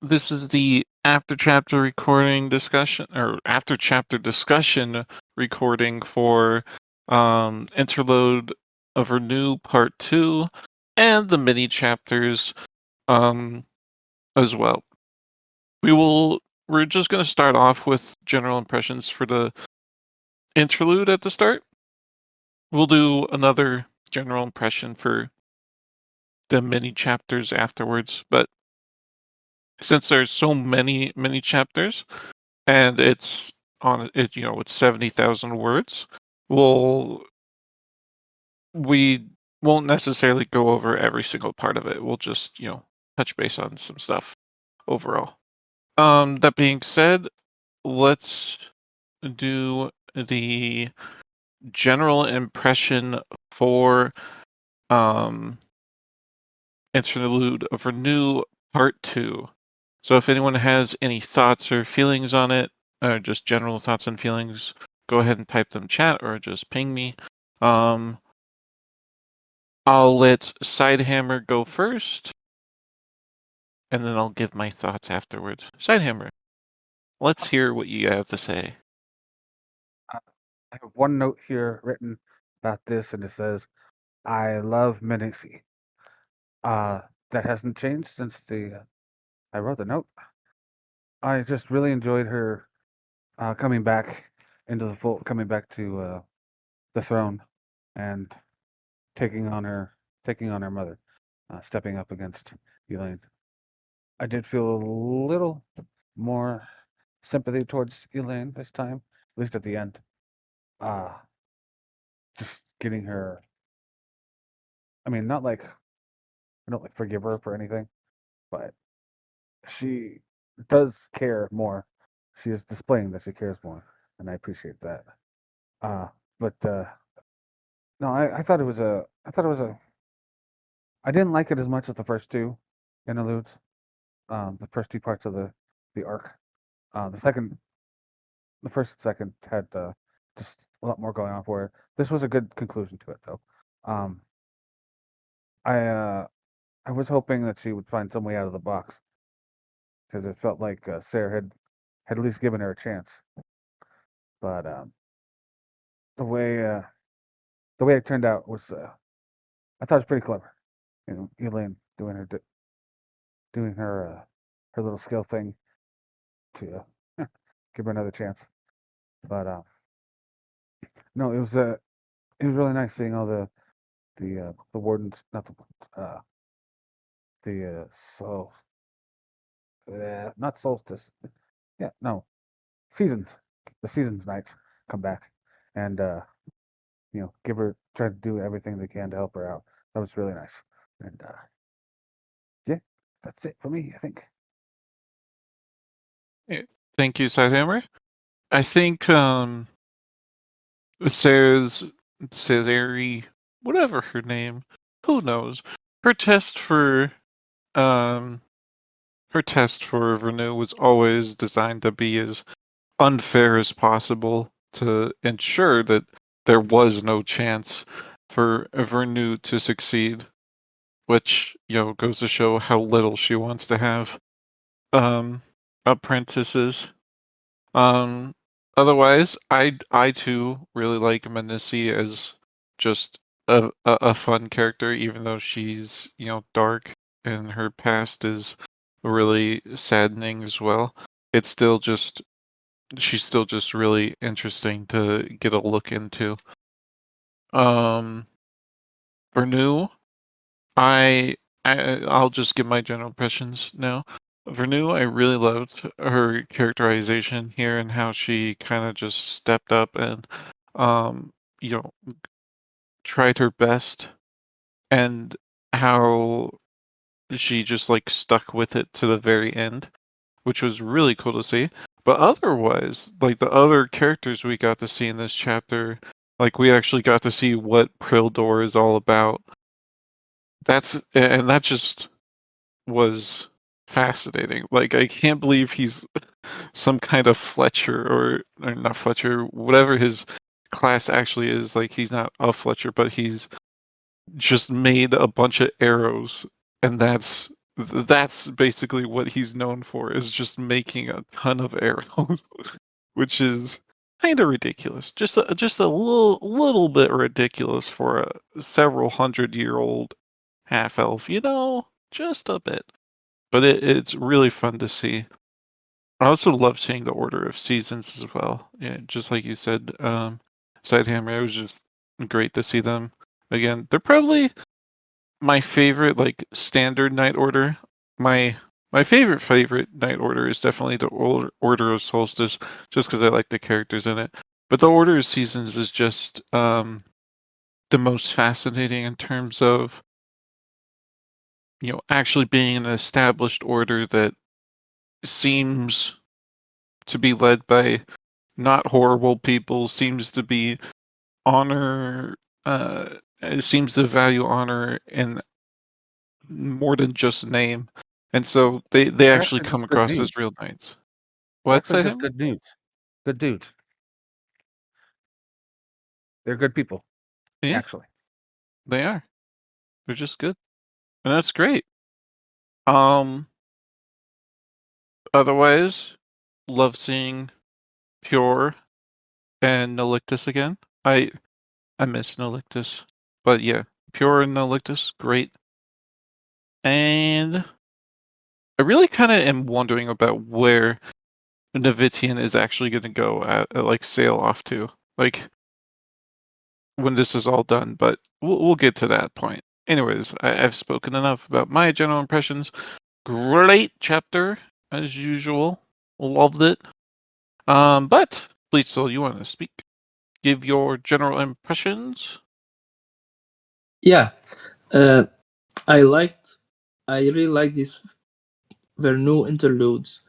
This is the after chapter recording discussion, or after chapter discussion recording for Interlude of Vernoue Part 2 and the mini chapters as well. We're just going to start off with general impressions for the interlude at the start. We'll do another general impression for the mini chapters afterwards, but since there's so many chapters and it's 70,000 words, we won't necessarily go over every single part of it. We'll just touch base on some stuff overall. That being said, let's do the general impression for Interlude of Vernoue Part 2. So if anyone has any thoughts or feelings on it, or just general thoughts and feelings, go ahead and type them in chat or just ping me. I'll let Sidehammer go first, and then I'll give my thoughts afterwards. Sidehammer, let's hear what you have to say. I have one note here written about this, and it says, "I love Menacey." That hasn't changed since I wrote the note. I just really enjoyed her coming back into the fold, coming back to the throne, and taking on her mother, stepping up against Elaine. I did feel a little more sympathy towards Elaine this time, at least at the end. Just getting her. I mean, not like I don't like forgive her for anything, but she does care more. She is displaying that she cares more, and I appreciate that. Uh, but no, I thought it was a. I thought it was a. I didn't like it as much as the first two interludes. The first two parts of the arc. The second, the first and second had just a lot more going on for it. This was a good conclusion to it, though. Um, I was hoping that she would find some way out of the box because it felt like Sarah had at least given her a chance. But the way uh, the way it turned out was I thought it was pretty clever. You know, Elaine doing her little skill thing to give her another chance. But no, it was really nice seeing all the wardens, not the soul, not solstice. Yeah, no, seasons. The seasons knights come back and give her try to do everything they can to help her out. That was really nice. And yeah, that's it for me, I think. Thank you, Sidehammer. I think Sarah's Cesare, whatever her name, who knows? Her test for um Vernoue was always designed to be as unfair as possible to ensure that there was no chance for Vernoue to succeed, which goes to show how little she wants to have um apprentices. Um, Otherwise, I too really like Menacey as just a fun character, even though she's dark and her past is really saddening as well. It's still just she's still just really interesting to get a look into. Um, Vernoue, I, I'll just give my general impressions now. Vernoue, I really loved her characterization here and how she kind of just stepped up and, um, you know, tried her best, and how she just like stuck with it to the very end, which was really cool to see. But otherwise, like the other characters we got to see in this chapter, like we actually got to see what Prildor is all about. That just was fascinating. Like I can't believe he's some kind of Fletcher or not Fletcher, whatever his class actually is. Like he's not a Fletcher, but he's just made a bunch of arrows, and that's that's basically what he's known for, is just making a ton of arrows, which is kind of ridiculous. Just a little bit ridiculous for a several 100-year-old half elf, just a bit. But it's really fun to see. I also love seeing the order of seasons as well. Yeah, just like you said, Sidehammer, it was just great to see them again. They're probably my favorite, like, standard Night Order. My favorite Night Order is definitely the Order of Solstice, just because I like the characters in it. But the Order of Seasons is just the most fascinating in terms of actually being an established order that seems to be led by not horrible people, seems to be honor, it seems to value honor in more than just name. And so they They're actually actually come just good across as dudes. real knights. They're What, actually just Sidehammer? good dudes. Good dudes. They're good people, Yeah, actually. they are. They're just good. And that's great. Um, Otherwise, love seeing Pure and Nelictus again. I miss Nelictus. But yeah, Pure and Nelictus, great. And I really kind of am wondering about where Navitian is actually going to go at like sail off to, like when this is all done. But we'll get to that point. Anyways, I've spoken enough about my general impressions. Great chapter as usual. Loved it. But please, Soul, you want to speak? Give your general impressions. Yeah, uh, I really like these Vernoue interludes,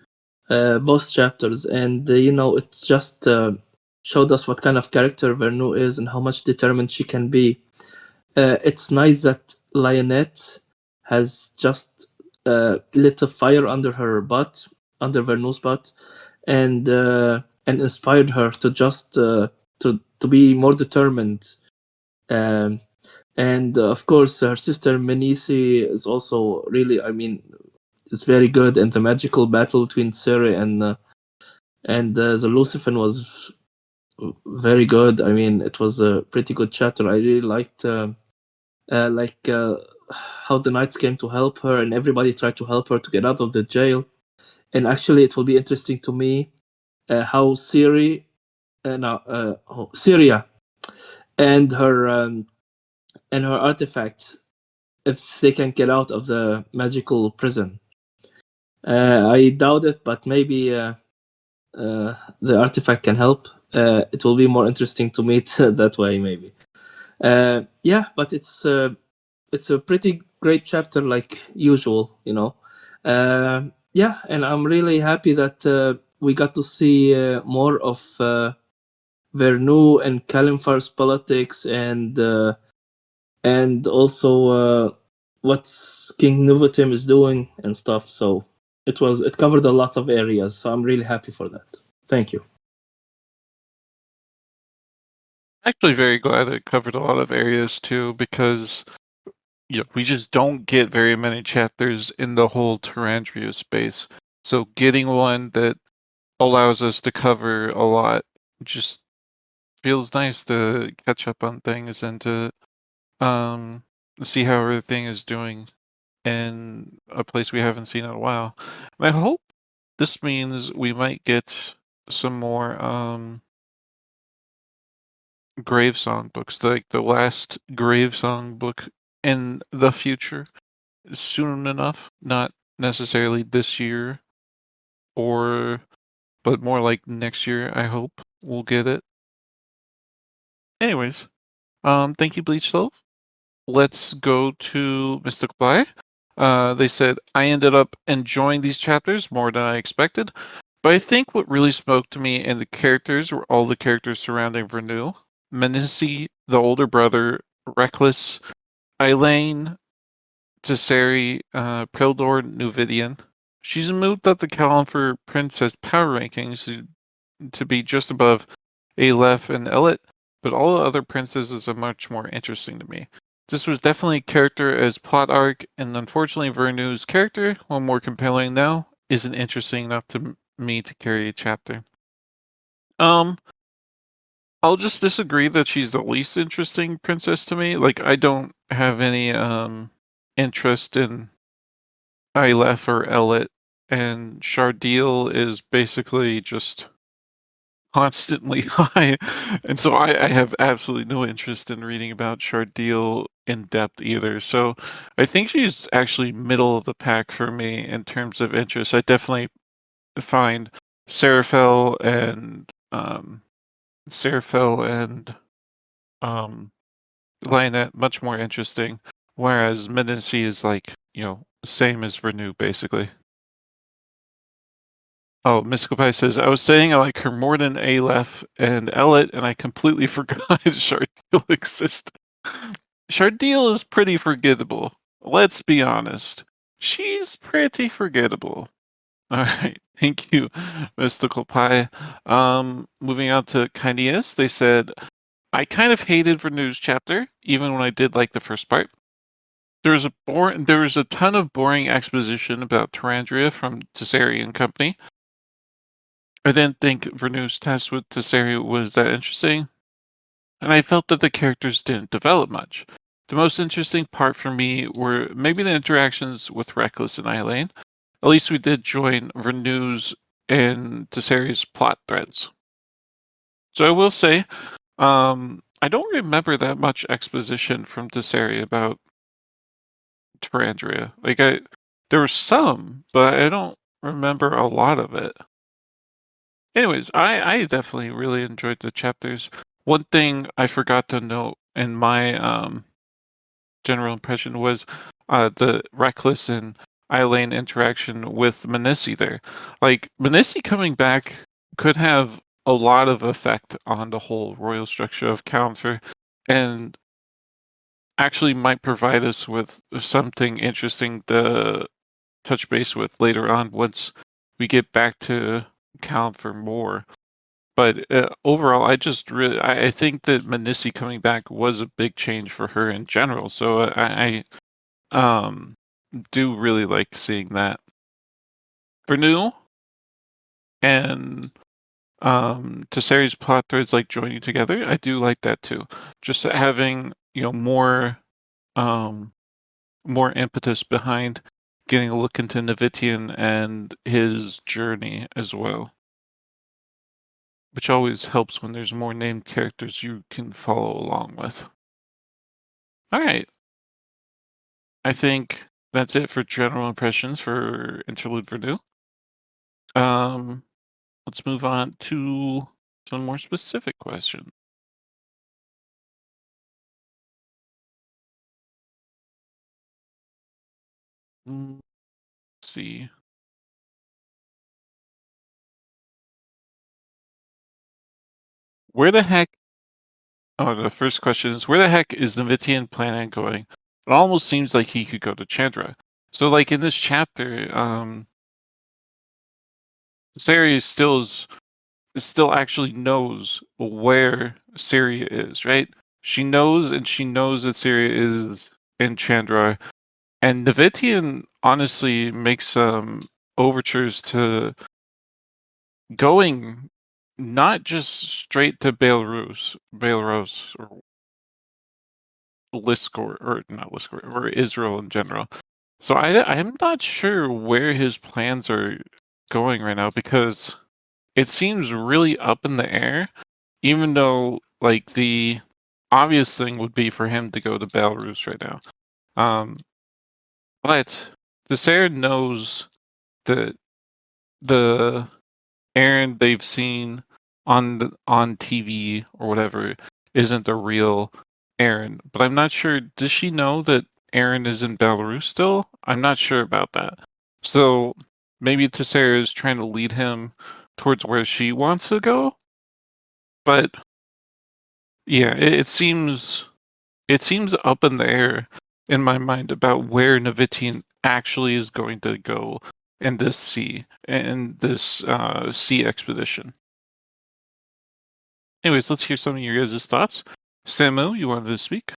both chapters, and it just showed us what kind of character Vernoue is and how much determined she can be. It's nice that Lionette has just lit a fire under her butt, under Vernoux's butt, and inspired her to just to be more determined. Um, and of course, her sister Menisi is also really, it's very good. And the magical battle between Ciri and the Lucifer was very good. I mean, it was a pretty good chapter. I really liked how the knights came to help her, and everybody tried to help her to get out of the jail. And actually, it will be interesting to me how Syria and her artifact, if they can get out of the magical prison. I doubt it, but maybe the artifact can help. It will be more interesting to meet that way, maybe. Yeah, but it's a pretty great chapter, like usual, Yeah, and I'm really happy that we got to see more of Vernoue and Kalimfar's politics, and also what King Nuvotim is doing and stuff. So it covered a lot of areas. So I'm really happy for that. Thank you. Actually, very glad it covered a lot of areas too, because we just don't get very many chapters in the whole Tarandria space. So getting one that allows us to cover a lot just feels nice to catch up on things and to um see how everything is doing in a place we haven't seen in a while. And I hope this means we might get some more grave song books, like the last grave song book in the future soon enough, not necessarily this year but more like next year. I hope we'll get it. Anyways, thank you, Bleach Love. Let's go to Mystic Bly. They said, I ended up enjoying these chapters more than I expected, but I think what really spoke to me and the characters were all the characters surrounding Vernoue. Menisi, the older brother, Reckless, Elaine, Tesseri, Prildor, Nuvidian. She's moved up the Califer Princess power rankings to be just above Aleph and Elit, but all the other princesses are much more interesting to me. This was definitely character as plot arc, and unfortunately Vernoue's character, while more compelling now, isn't interesting enough to me to carry a chapter. I'll just disagree that she's the least interesting princess to me. Like, I don't have any interest in Aleph or Elet, and Shardil is basically just constantly high, and so I have absolutely no interest in reading about Shardil in depth either. So I think she's actually middle of the pack for me in terms of interest. I definitely find Seraphel and Seraphel and um Lionette much more interesting, whereas Medici is like, same as Vernoue basically. Oh, Mystical Pie says, I was saying I like her more than Aleph and Elet, and I completely forgot Shardil existed. Shardil is pretty forgettable. Let's be honest. She's pretty forgettable. Alright, thank you, Mystical Pie. Moving on to Kindias, they said, I kind of hated Vernoue's chapter, even when I did like the first part. There was a ton of boring exposition about Tarandria from Tesseri and Company. I didn't think Vernoue's test with Tesseri was that interesting, and I felt that the characters didn't develop much. The most interesting part for me were maybe the interactions with Reckless and Eileen. At least we did join Vernoue's and Tesseri's plot threads. So I will say, I don't remember that much exposition from Tesseri about Tarandria. There was some, but I don't remember a lot of it. Anyways, I definitely really enjoyed the chapters. One thing I forgot to note in my general impression was the Reckless and Eileen interaction with Menissi there. Like, Menissi coming back could have a lot of effect on the whole royal structure of Calanther, and actually might provide us with something interesting to touch base with later on once we get back to Calanther more. But overall, I think that Menissi coming back was a big change for her in general. So I do really like seeing that. Vernoue and Tesseri's plot threads like joining together, I do like that too. Just having um more impetus behind getting a look into Navitian and his journey as well. Which always helps when there's more named characters you can follow along with. Alright. I think that's it for general impressions for Interlude Vernoue. Let's move on to some more specific questions. Let's see. Where the heck... Oh, the first question is, where the heck is Navitian planning going? It almost seems like he could go to Chandra. So, like, in this chapter, Ciri still actually knows where Syria is, right? She knows, and she knows that Syria is in Chandra. And Navitian honestly makes some overtures to going not just straight to Belarus, or Liskor, or not Liskor, or Israel in general. So I'm not sure where his plans are going right now, because it seems really up in the air, even though, like, the obvious thing would be for him to go to Belarus right now. But Desare knows that the Aaron they've seen on TV or whatever isn't the real Aaron. But I'm not sure. Does she know that Aaron is in Belarus still? I'm not sure about that. So maybe Tessera is trying to lead him towards where she wants to go. But yeah, it seems up in the air in my mind about where Navitian actually is going to go in this sea expedition. Anyways, let's hear some of your guys' thoughts. Samu, you wanted to speak?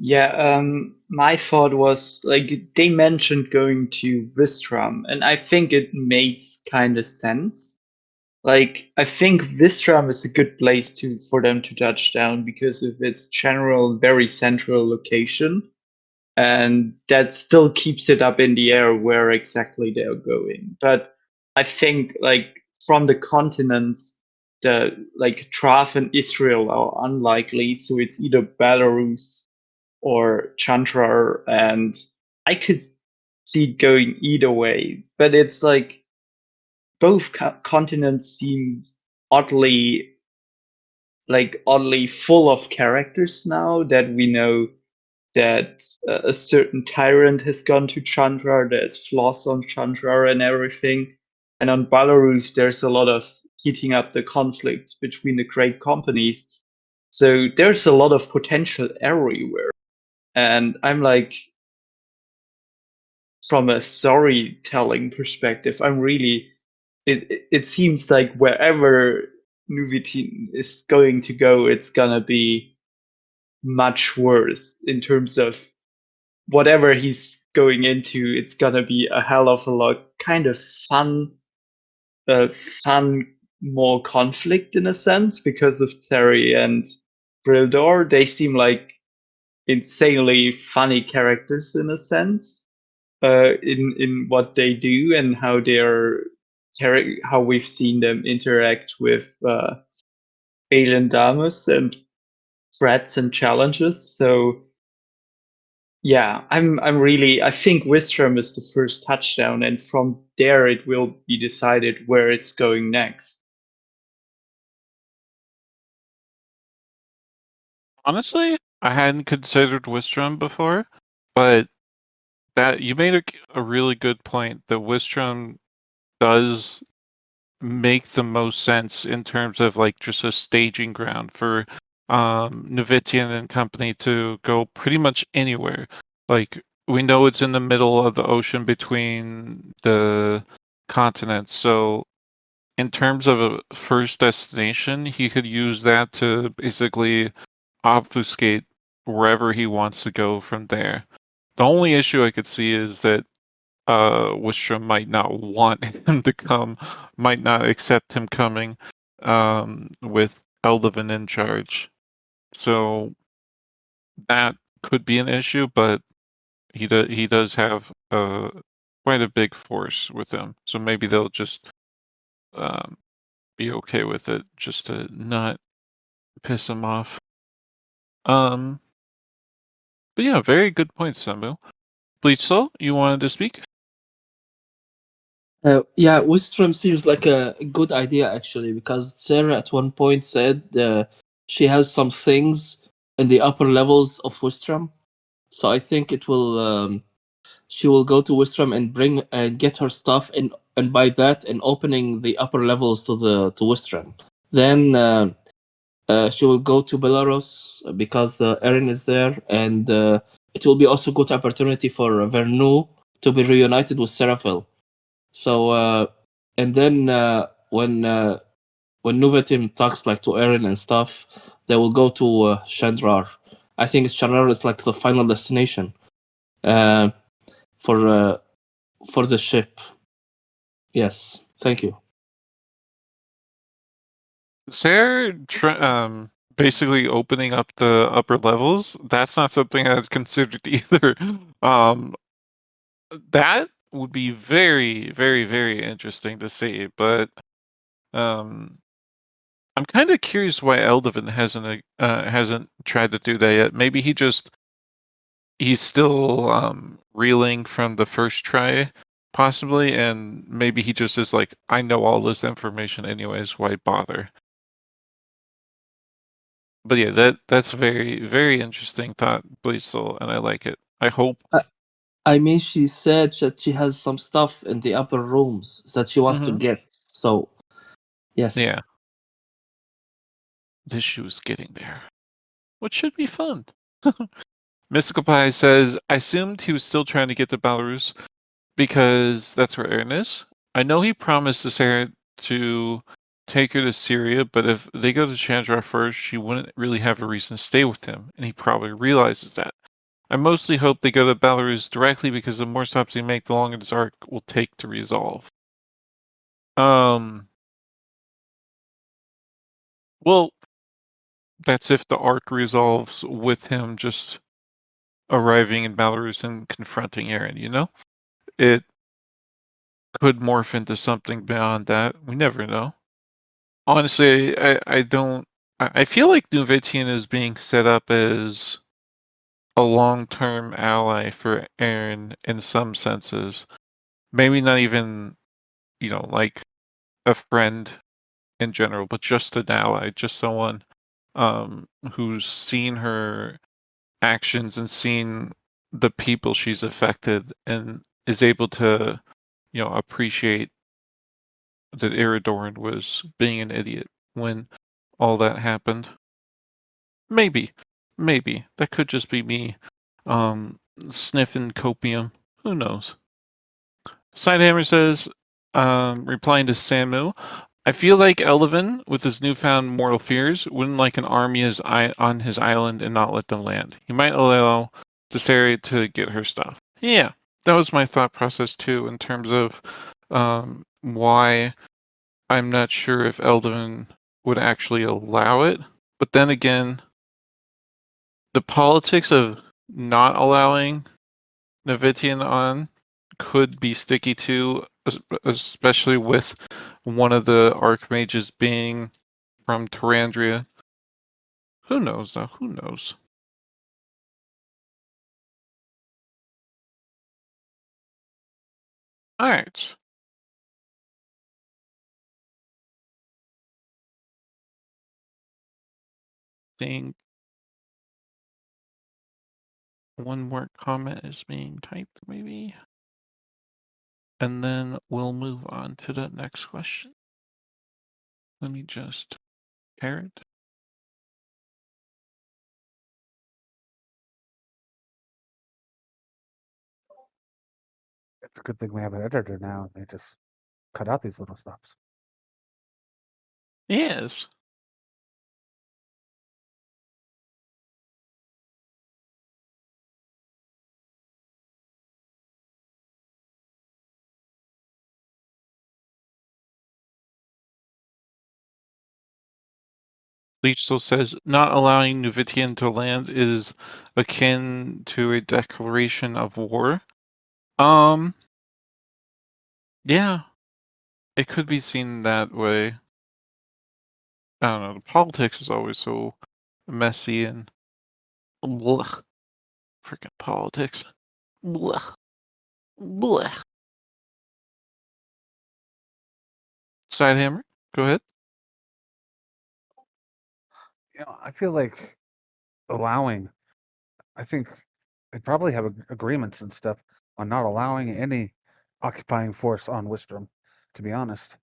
Yeah, my thought was like they mentioned going to Vistram, and I think it makes kind of sense. Like I think Vistram is a good place for them to touch down because of its general very central location, and that still keeps it up in the air where exactly they're going. But I think like from the continents, the like Trav and Israel are unlikely, so it's either Belarus or Chandra, and I could see it going either way. But it's like both continents seem oddly oddly full of characters now that we know that a certain tyrant has gone to Chandra, there's flaws on Chandra and everything. And on Belarus, there's a lot of heating up the conflict between the great companies. So there's a lot of potential everywhere. And I'm like, from a storytelling perspective, I'm really, it seems like wherever Nuvitin is going to go, it's gonna be much worse in terms of whatever he's going into. It's gonna be a hell of a lot kind of fun, more conflict in a sense because of Terry and Brildor. They seem like insanely funny characters in a sense, in what they do and how how we've seen them interact with alien damas and threats and challenges. So yeah, I think Wistrom is the first touchdown, and from there it will be decided where it's going next. Honestly, I hadn't considered Wistrom before, but that you made a really good point that Wistrom does make the most sense in terms of like just a staging ground for Novitian and company to go pretty much anywhere. Like we know it's in the middle of the ocean between the continents, so in terms of a first destination, he could use that to basically obfuscate wherever he wants to go from there. The only issue I could see is that Wistrom might not want him to come, might not accept him coming, with Eldivan in charge. So that could be an issue, but he does have quite a big force with him. So maybe they'll just um, be okay with it, just to not piss him off. Um, but yeah, very good point, Samu. Bleach Soul, you wanted to speak? Yeah, Wistrom seems like a good idea actually, because Sarah at one point said she has some things in the upper levels of Wistrom, so I think it will. She will go to Wistrom and bring and get her stuff, and by that, and opening the upper levels to Wistrom. Then she will go to Belarus because Erin is there, and it will be also a good opportunity for Vernoue to be reunited with Seraphil. So and then when Nuvatim talks like to Erin and stuff, they will go to Chandrar. I think Chandrar is like the final destination uh, for the ship. Yes, thank you. Sarah, basically opening up the upper levels, that's not something I'd considered either. Um, that would be very, very, very interesting to see, but um, I'm kind of curious why Eldivan hasn't tried to do that yet. Maybe he's still reeling from the first try, possibly, and maybe he just is like, I know all this information anyways, why bother? But yeah, that's very, very interesting thought, Bleach Soul, and I like it. I hope. I mean, she said that she has some stuff in the upper rooms that she wants to Mhm. get. So, yes. Yeah. This shoe's getting there. Which should be fun. Mystical Pie says, I assumed he was still trying to get to Belarus because that's where Aaron is. I know he promised to Sarah to take her to Syria, but if they go to Chandra first, she wouldn't really have a reason to stay with him, and he probably realizes that. I mostly hope they go to Belarus directly because the more stops they make, the longer this arc will take to resolve. Well, that's if the arc resolves with him just arriving in Belarus and confronting Eren, you know? It could morph into something beyond that. We never know. Honestly, I don't... I feel like Nuvetian is being set up as a long-term ally for Eren in some senses. Maybe not even, like a friend in general, but just an ally, just someone who's seen her actions and seen the people she's affected and is able to, appreciate that Eridoran was being an idiot when all that happened. Maybe. That could just be me sniffing copium. Who knows? Sidehammer says, replying to Samu, I feel like Eldivan, with his newfound mortal fears, wouldn't like an army on his island and not let them land. He might allow Tesseri to get her stuff. Yeah, that was my thought process too, in terms of why I'm not sure if Eldivan would actually allow it. But then again, the politics of not allowing Navitian on could be sticky too, especially with one of the archmages being from Tarandria. Who knows though? Who knows? Alright. Seeing one more comment is being typed, maybe. And then we'll move on to the next question. Let me just pair it. It's a good thing we have an editor now. They just cut out these little stops. Yes. Leech still says, not allowing Nuvitian to land is akin to a declaration of war. Yeah, it could be seen that way. I don't know, the politics is always so messy and blech. Freaking politics. Blech. Blech. Sidehammer, go ahead. I feel like allowing, I think they probably have agreements and stuff on not allowing any occupying force on Wistrom, to be honest.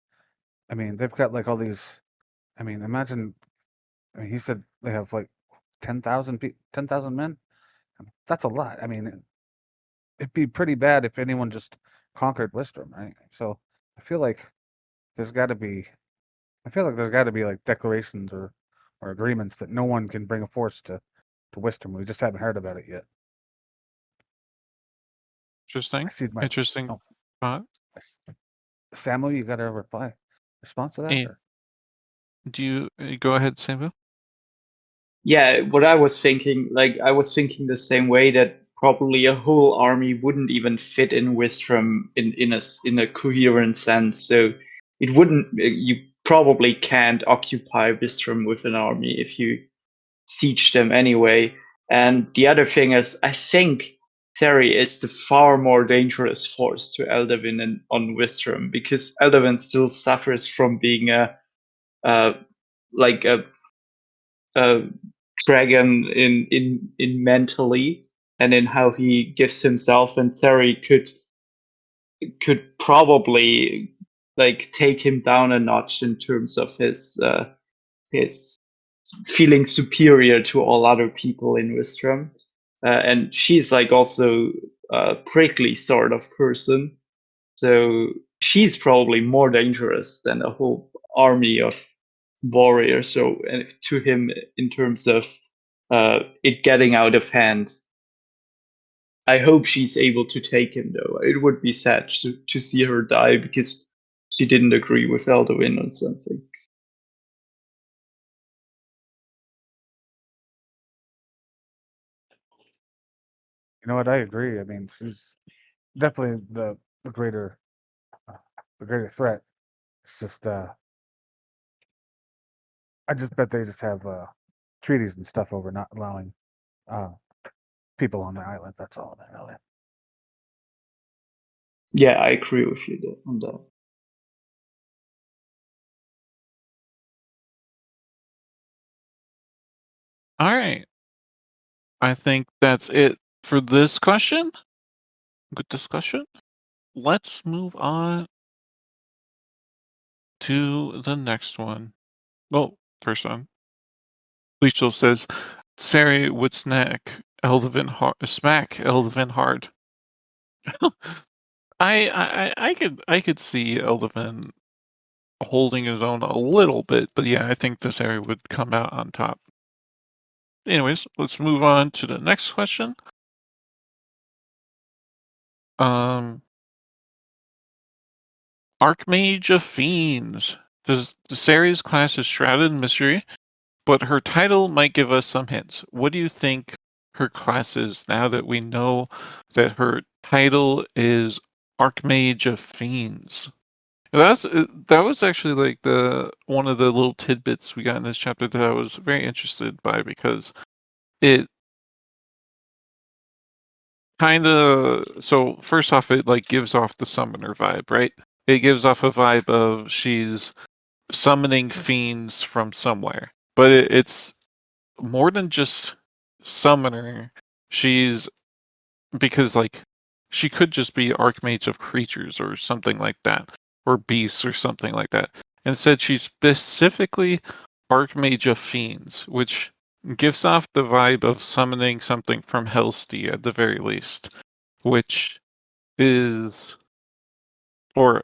I mean, they've got like all these. I mean, imagine. I mean, he said they have like 10,000 men. That's a lot. I mean, it'd be pretty bad if anyone just conquered Wistrom, right? So I feel like there's got to be. I feel like there's got to be like declarations or agreements that no one can bring a force to Wistrom. We just haven't heard about it yet. Interesting. I see my. Interesting. Samu, you got a response to that? Or? Do you go ahead, Samu? Yeah, what I was thinking, I was thinking the same way, that probably a whole army wouldn't even fit in Wistrom in a coherent sense. So it wouldn't. You probably can't occupy Wistrom with an army if you siege them anyway. And the other thing is, I think Seri is the far more dangerous force to Eldivan and on Wistrom, because Eldivan still suffers from being a dragon in mentally and in how he gives himself, and Seri could probably take him down a notch in terms of his feeling superior to all other people in Wistrom. And she's also a prickly sort of person. So she's probably more dangerous than a whole army of warriors. So to him, in terms of it getting out of hand. I hope she's able to take him, though. It would be sad to see her die because she didn't agree with Elduin or something. You know what? I agree. I mean, she's definitely the greater threat. It's just I just bet they just have treaties and stuff over not allowing people on the island. That's all. Really. Yeah, I agree with you on that. All right. I think that's it for this question. Good discussion. Let's move on to the next one. Well, first one. Lichel says, Sari would smack Eldiven hard. I could see Eldiven holding his own a little bit, but yeah, I think this area would come out on top. Anyways, let's move on to the next question. Archmage of Fiends. The series class is shrouded in mystery, but her title might give us some hints. What do you think her class is now that we know that her title is Archmage of Fiends? That was actually like the one of the little tidbits we got in this chapter that I was very interested by because it kind of so first off it like gives off the summoner vibe, right? It gives off a vibe of she's summoning fiends from somewhere, but it's more than just summoner. She's because like she could just be archmage of creatures or something like that, or beasts or something like that. Instead, she's specifically archmage of fiends, which gives off the vibe of summoning something from Hellsty at the very least, which is, or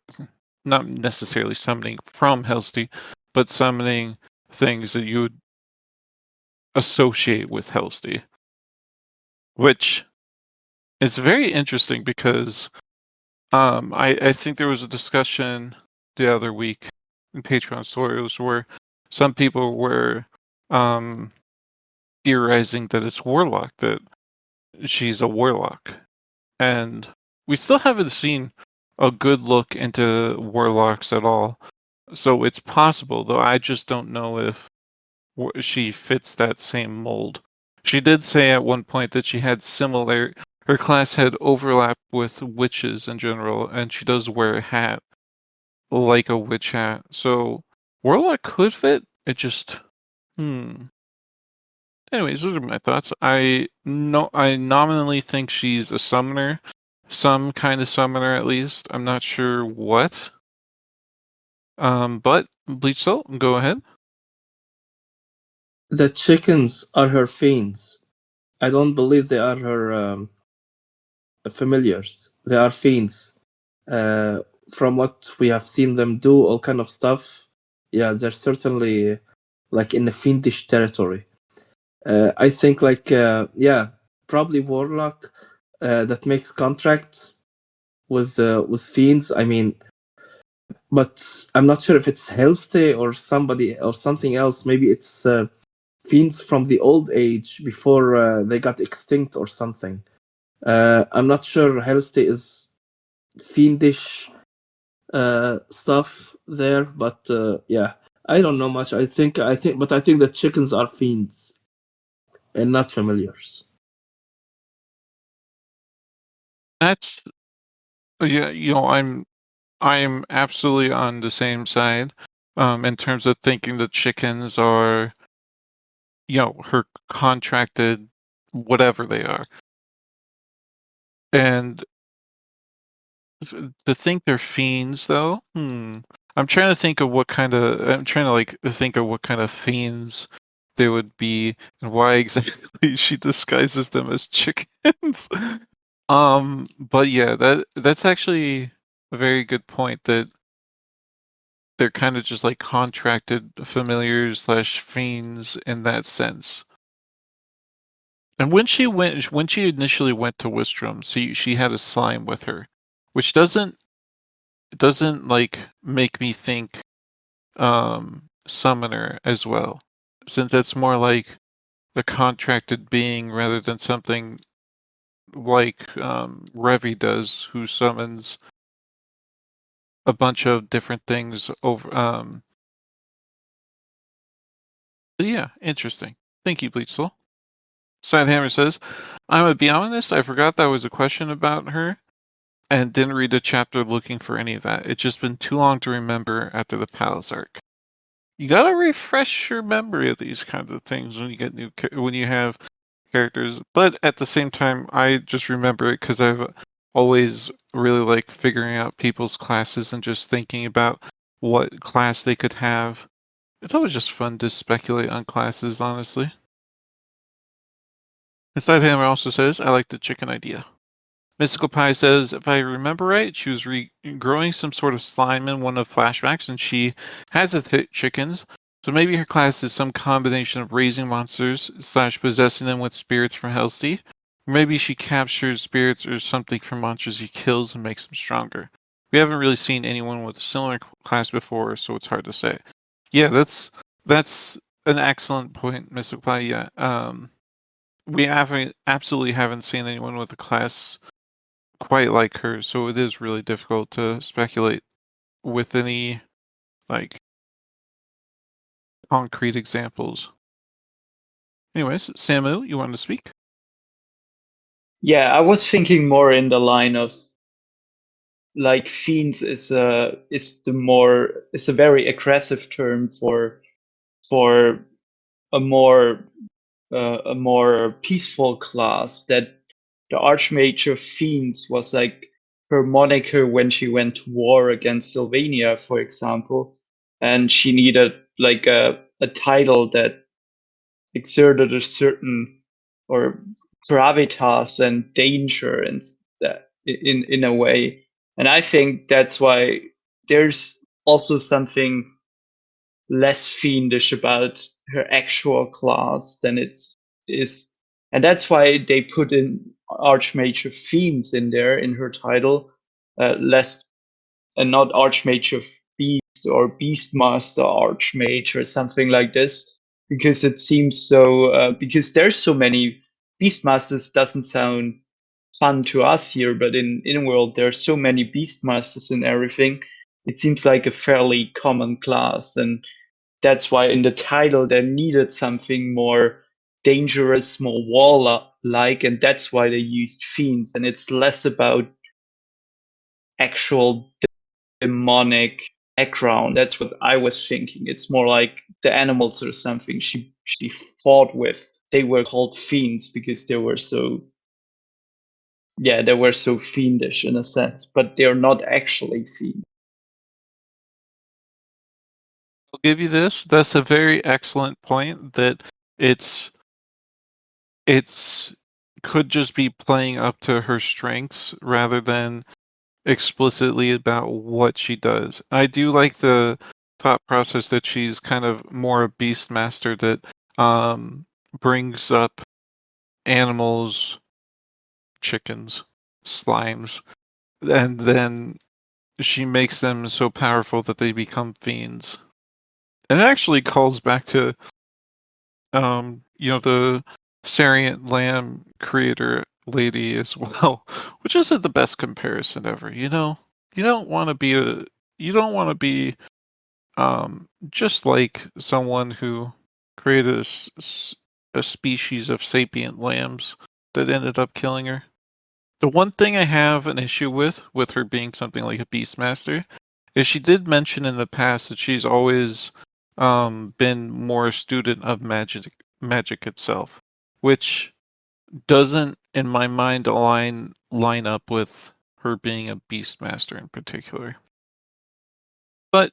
not necessarily summoning from Hellsty, but summoning things that you would associate with Hellsty, which is very interesting because I think there was a discussion the other week in Patreon stories where some people were theorizing that it's Warlock, that she's a Warlock. And we still haven't seen a good look into Warlocks at all. So it's possible, though I just don't know if she fits that same mold. She did say at one point that she had her class had overlap with witches in general, and she does wear a hat like a witch hat. So Warlock could fit. It just Anyways, those are my thoughts. I nominally think she's a summoner. Some kind of summoner at least. I'm not sure what. But Bleach Soul, go ahead. The chickens are her fiends. I don't believe they are her familiars. They are fiends. From what we have seen them do, all kind of stuff. Yeah, they're certainly like in the fiendish territory. I think probably Warlock that makes contracts with fiends. I mean, but I'm not sure if it's Hellstay or somebody or something else. Maybe it's fiends from the old age before they got extinct or something. I'm not sure Hellstay is fiendish stuff there, but yeah, I don't know much. I think the chickens are fiends and not familiars. That's yeah, I'm absolutely on the same side. In terms of thinking the chickens are, her contracted whatever they are. And to think they're fiends though, I'm trying to think of what kind of fiends they would be and why exactly she disguises them as chickens. But yeah, that's actually a very good point that they're kind of just like contracted familiars / fiends in that sense. And when she initially went to Wistrom, she had a slime with her, which doesn't like make me think summoner as well, since it's more like a contracted being rather than something like Revi does, who summons a bunch of different things over. But yeah, interesting. Thank you, Bleachsoul. Sidehammer says, I'm gonna be honest, I forgot that was a question about her and didn't read the chapter looking for any of that. It's just been too long to remember after the Palace arc. You gotta refresh your memory of these kinds of things when you get when you have characters. But at the same time, I just remember it because I've always really liked figuring out people's classes and just thinking about what class they could have. It's always just fun to speculate on classes, honestly. Inside Hammer also says, I like the chicken idea. Mystical Pie says, if I remember right, she was growing some sort of slime in one of the flashbacks, and she has the chickens. So maybe her class is some combination of raising monsters / possessing them with spirits from Hellsty. Or maybe she captures spirits or something from monsters he kills and makes them stronger. We haven't really seen anyone with a similar class before, so it's hard to say. Yeah, that's an excellent point, Mystical Pie. Yeah, we absolutely haven't seen anyone with a class quite like her, so it is really difficult to speculate with any like concrete examples. Anyways, Samu, you wanted to speak? Yeah, I was thinking more in the line of like fiends is a very aggressive term for a more peaceful class. That the Archmage of Fiends was like her moniker when she went to war against Sylvania, for example, and she needed like a title that exerted a certain or gravitas and danger and that in a way. And I think that's why there's also something less fiendish about her actual class than is, and that's why they put in Archmage of Fiends in there in her title, less and not Archmage of Beast or Beastmaster Archmage or something like this, because it seems so. Because there's so many Beastmasters doesn't sound fun to us here, but in world there's so many Beastmasters and everything. It seems like a fairly common class, and that's why in the title they needed something more dangerous, more wall-like, and that's why they used fiends. And it's less about actual demonic background. That's what I was thinking. It's more like the animals or something she fought with. They were called fiends because they were so fiendish in a sense, but they're not actually fiends. I'll give you this. That's a very excellent point. That it's could just be playing up to her strengths rather than explicitly about what she does. I do like the thought process that she's kind of more a beast master that brings up animals, chickens, slimes, and then she makes them so powerful that they become fiends. And it actually calls back to the Sarient Lamb creator lady as well, which isn't the best comparison ever. You don't want to be just like someone who created a species of sapient lambs that ended up killing her. The one thing I have an issue with her being something like a beastmaster is she did mention in the past that she's always been more a student of magic itself, which doesn't in my mind line up with her being a beastmaster in particular. But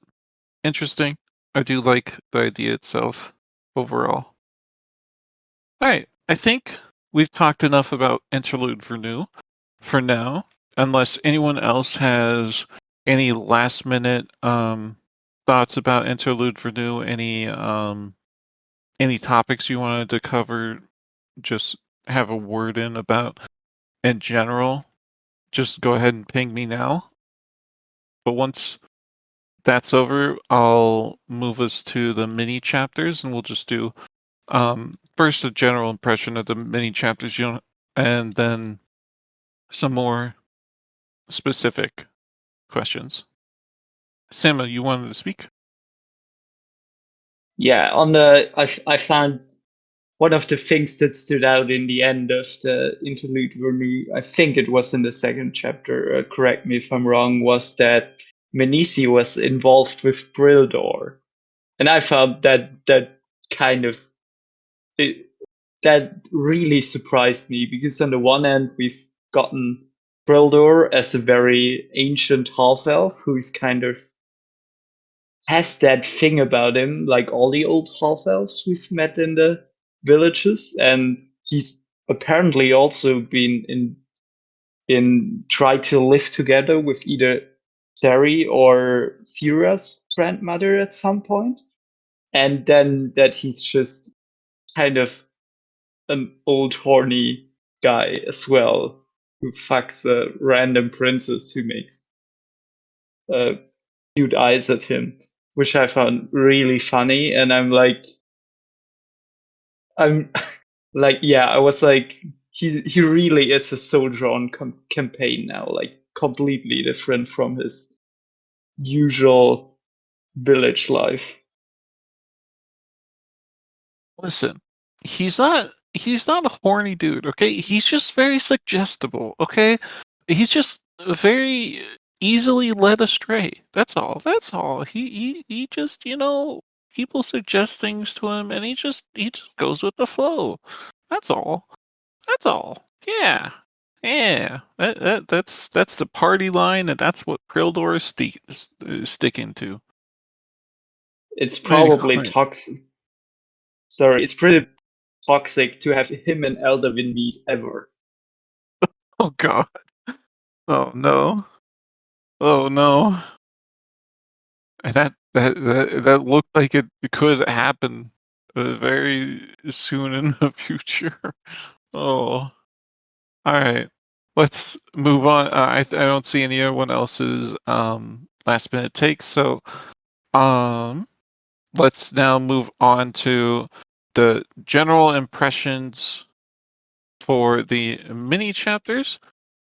interesting. I do like the idea itself overall. Alright, I think we've talked enough about Interlude Vernoue for now, unless anyone else has any last minute thoughts about Interlude Vernoue, any topics you wanted to cover just have a word in general, just go ahead and ping me now. But once that's over, I'll move us to the mini chapters, and we'll just do first a general impression of the mini chapters, and then some more specific questions. Sama, you wanted to speak? Yeah, I found one of the things that stood out in the end of the interlude Vernoue, I think it was in the second chapter, correct me if I'm wrong, was that Menisi was involved with Brildor. And I found that kind of that really surprised me, because on the one hand we've gotten Brildor as a very ancient half-elf who's kind of has that thing about him, like all the old half-elves we've met in the villages, and he's apparently also been in try to live together with either Sari or Sira's grandmother at some point, and then that he's just kind of an old horny guy as well, who fucks a random princess who makes cute eyes at him, which I found really funny. And I'm like, yeah, I was like, he really is a so-drawn campaign now, like completely different from his usual village life. Listen, he's not a horny dude, okay? He's just very suggestible, okay? He's just very easily led astray. That's all. That's all. He just, people suggest things to him and he just goes with the flow. That's all. That's all. Yeah. Yeah. That's the party line, and that's what Prildor is sticking to. It's probably Anyway. toxic. Sorry, it's pretty toxic to have him and Eldervin meet ever. Oh god. Oh no. Oh no. And that looked like it could happen very soon in the future. Oh. Alright. Let's move on. I don't see anyone else's last minute takes, so let's now move on to the general impressions for the mini chapters.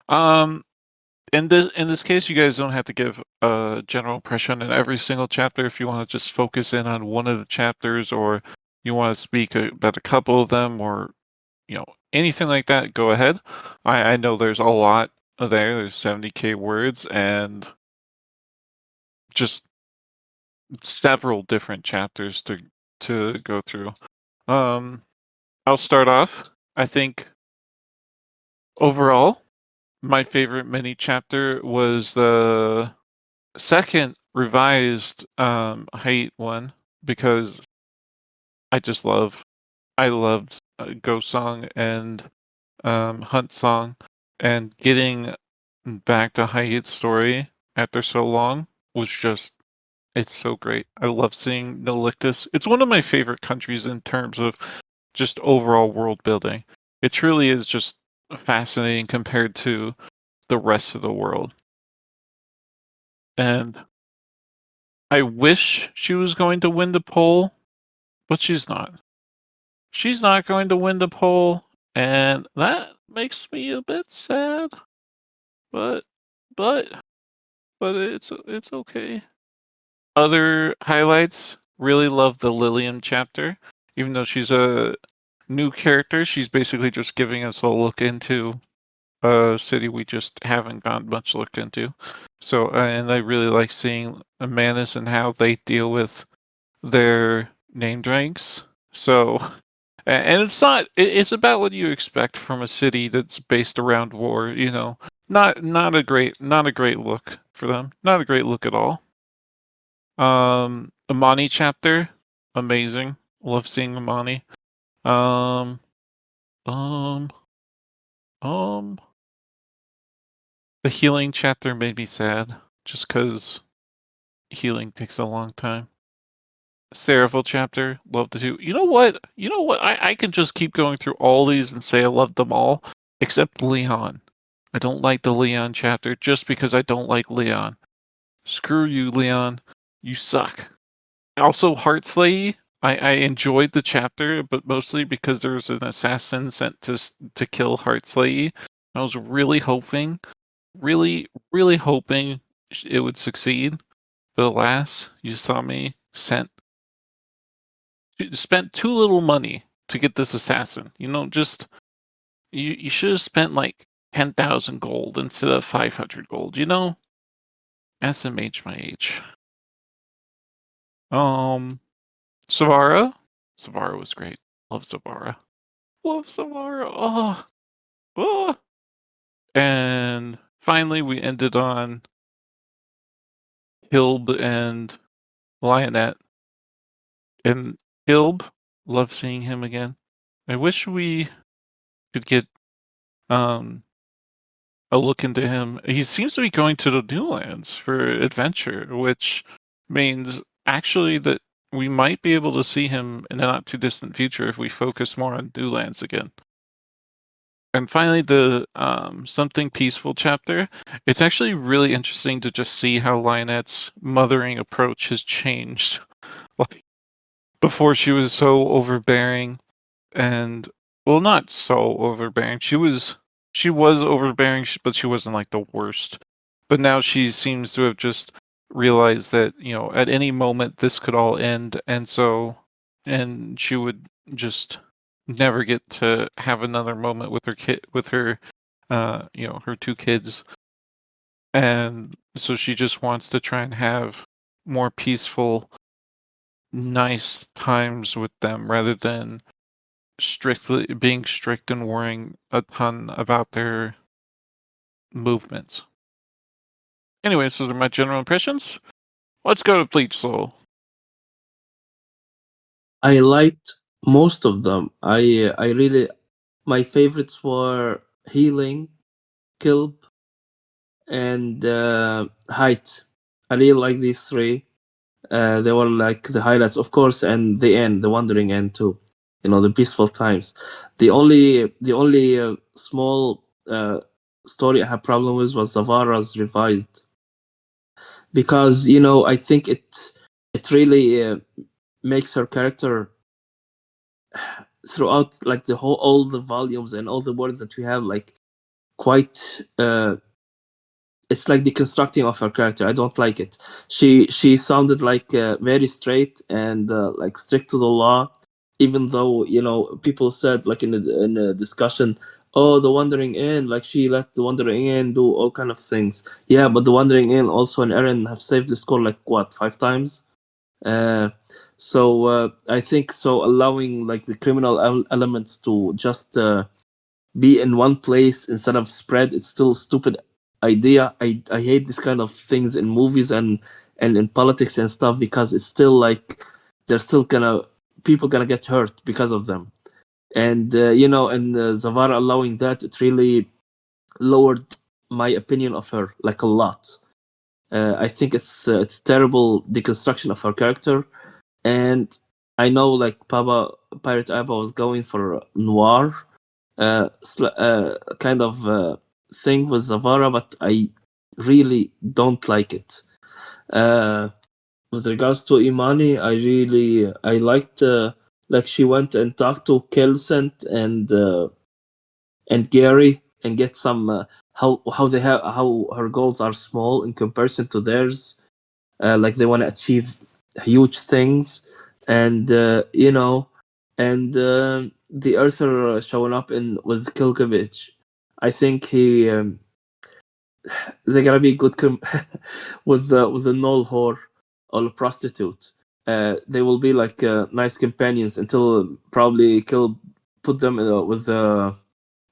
In this case, you guys don't have to give a general impression in every single chapter. If you want to just focus in on one of the chapters, or you want to speak about a couple of them, or anything like that, go ahead. I know there's a lot there. There's 70k words and just several different chapters to go through. I'll start off. I think overall, my favorite mini chapter was the second revised height one, because I loved Ghost Song and Hunt Song, and getting back to Haid's story after so long was just, it's so great. I love seeing Nolictus. It's one of my favorite countries in terms of just overall world building. It truly is just fascinating compared to the rest of the world. And I wish she was going to win the poll, but she's not. She's not going to win the poll, and that makes me a bit sad. But it's okay. Other highlights, really love the Lilium chapter. Even though she's a new character, she's basically just giving us a look into a city we just haven't gotten much look into. So, and I really like seeing Manus and how they deal with their named ranks. So, and it's not, it's about what you expect from a city that's based around war, not a great look for them. Not a great look at all. Amani chapter, amazing. Love seeing Amani. Um, um, um, the healing chapter made me sad, just because healing takes a long time. Seraphil chapter, loved it too. You know what? I can just keep going through all these and say I love them all, except Leon. I don't like the Leon chapter just because I don't like Leon. Screw you, Leon. You suck. Also, Heartslay. I enjoyed the chapter, but mostly because there was an assassin sent to kill Heartslay. I was really hoping, really hoping it would succeed. But alas, you saw me spent too little money to get this assassin. Just you should have spent like 10,000 gold instead of 500 gold. SMH my age. Savara. Savara was great. Love Savara. Love Savara. Oh. And finally, we ended on Hilb and Lionette. And Hilb, love seeing him again. I wish we could get a look into him. He seems to be going to the Newlands for adventure, which means actually that we might be able to see him in the not too distant future if we focus more on Newlands again. And finally, the Something Peaceful chapter. It's actually really interesting to just see how Lionette's mothering approach has changed. Like, before she was so overbearing and, well, not so overbearing. She was overbearing, but she wasn't like the worst. But now she seems to have just realized that, at any moment this could all end. And she would just never get to have another moment with her her two kids. And so she just wants to try and have more peaceful, nice times with them rather than being strict and worrying a ton about their movements. Anyways, those are my general impressions. Let's go to Bleach Soul. I liked most of them. My favorites were Healing, Kilp, and Height. I really like these three. They were like the highlights, of course, and the end, the Wandering End too. The peaceful times. The only small story I had problem with was Zavara's revised, because I think it really makes her character throughout like all the volumes and all the words that we have, like quite it's like deconstructing of her character. I don't like it. She sounded like very straight and like strict to the law, even though people said like in a discussion, oh, the Wandering Inn, like she let the Wandering Inn do all kind of things. Yeah, but the Wandering Inn also and Eren have saved the score like what, 5 times. So I think so allowing like the criminal elements to just be in one place instead of spread, it's still a stupid idea. I hate this kind of things in movies and in politics and stuff, because it's still like they're still people gonna get hurt because of them. And Zavara allowing that, it really lowered my opinion of her like a lot. I think it's terrible deconstruction of her character. And I know like Pirate Abba was going for noir kind of thing with Zavara, but I really don't like it. With regards to Imani, I liked like she went and talked to Kelcent and Gary and get some how her goals are small in comparison to theirs. Like they want to achieve huge things, and the Earther showing up with Kilkovich. I think they're gonna be good with the null whore or the prostitute. They will be like nice companions until probably put them with the